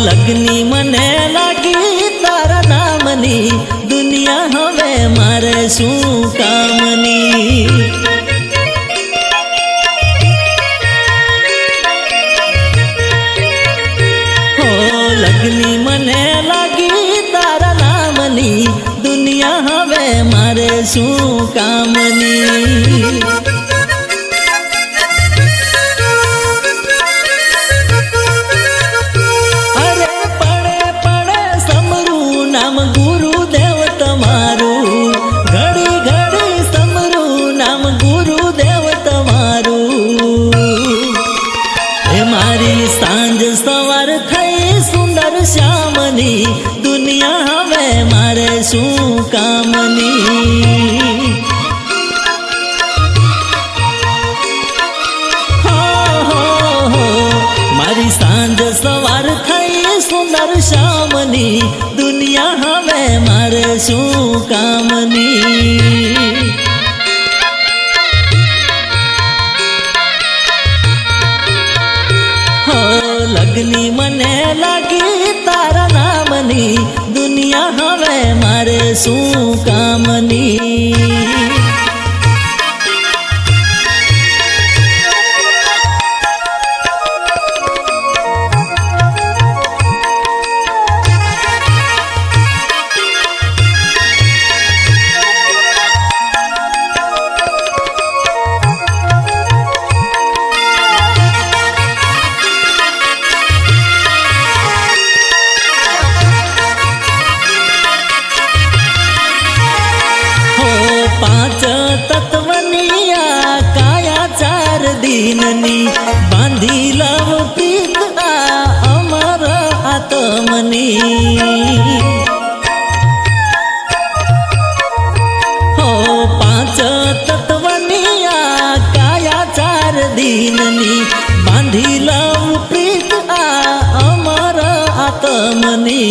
લગની મને લાગી તારા નામની દુનિયા હવે મારે શું કામની લગની મને લાગી તારા નામની દુનિયા હવે મારે શું કામની सांज सवार थई सुंदर श्यामनी दुनिया हवे मारे शू कामनी हो मारी सांज सवार थई सुंदर श्यामनी दुनिया हवे मारे शू कामनी लगनी मने लागी तारा नामनी दुनिया हवे मारे शू कामनी पांच तत्वनी आ काया चार दीननी बांधी लव प्रीत आ अमर आत्मनी हो पांच तत्वनी आ काया चार दीननी बांधी लव प्रीत आ अमर आत्मनी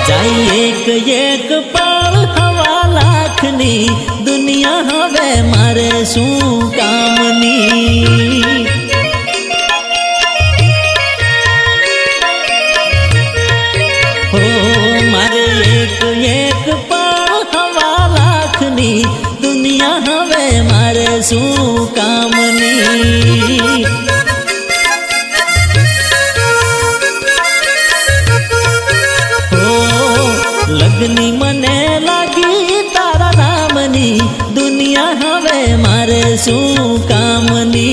जाई एक एक पल हवा लाखनी दुनिया हवे मारे शू कामनी हो मारे एक एक पल हवा लाखनी दुनिया हवे मारे शू कामनी लगनी मने लागी तारा नामनी दुनिया हवे मारे शू कामनी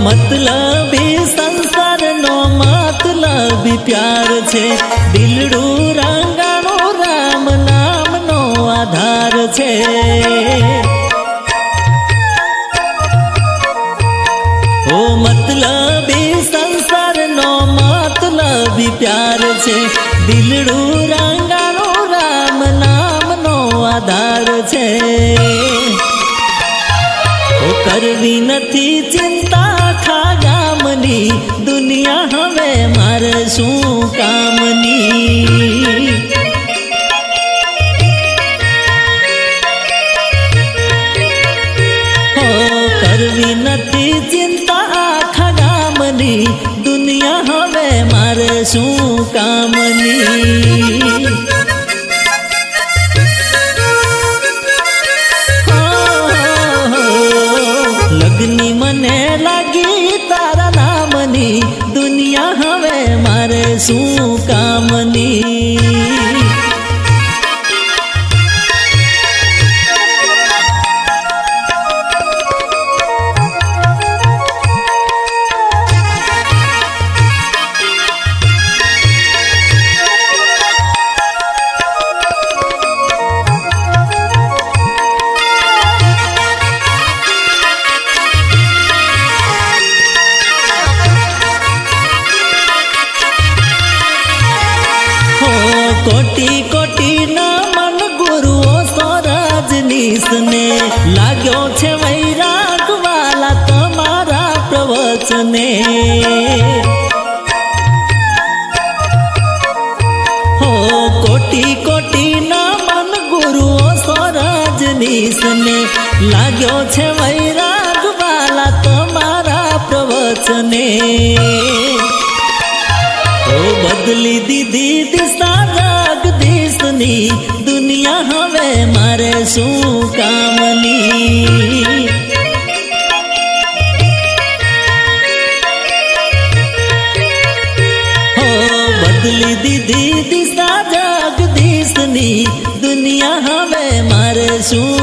मतलबी संसार नो मतलबी प्यार छे दिलडू रंगानो राम नाम नो आधार छे ओ मतलबी संसार नो मतलबी प्यार छे दिलडू रंगानो राम नाम नो आधार छे ओ करवी नथी चिंता गामनी दुनिया हवे मारे शू कामनी हो करवी नथी चिंता आखा गामनी दुनिया हवे मारे शू कामनी लगनी मने लागी तारा नामनी दुनिया हवे मारे शू कामनी કોટી કોટી ના મન ગુરુઓ સ્વરાજનીશને લાગ્યો છે વૈરાગ વાલા તમારા પ્રવચને હો કોટી કોટી ના મન ગુરુઓ સ્વરાજનીશને લાગ્યો છે વૈરાગ વાલા તમારા પ્રવચને બદલી દીધી દિશા જગદીશની દુનિયા હવે મારે શું કામની હો બદલી દીધી દિશા જગદીશની દુનિયા હવે મારે શું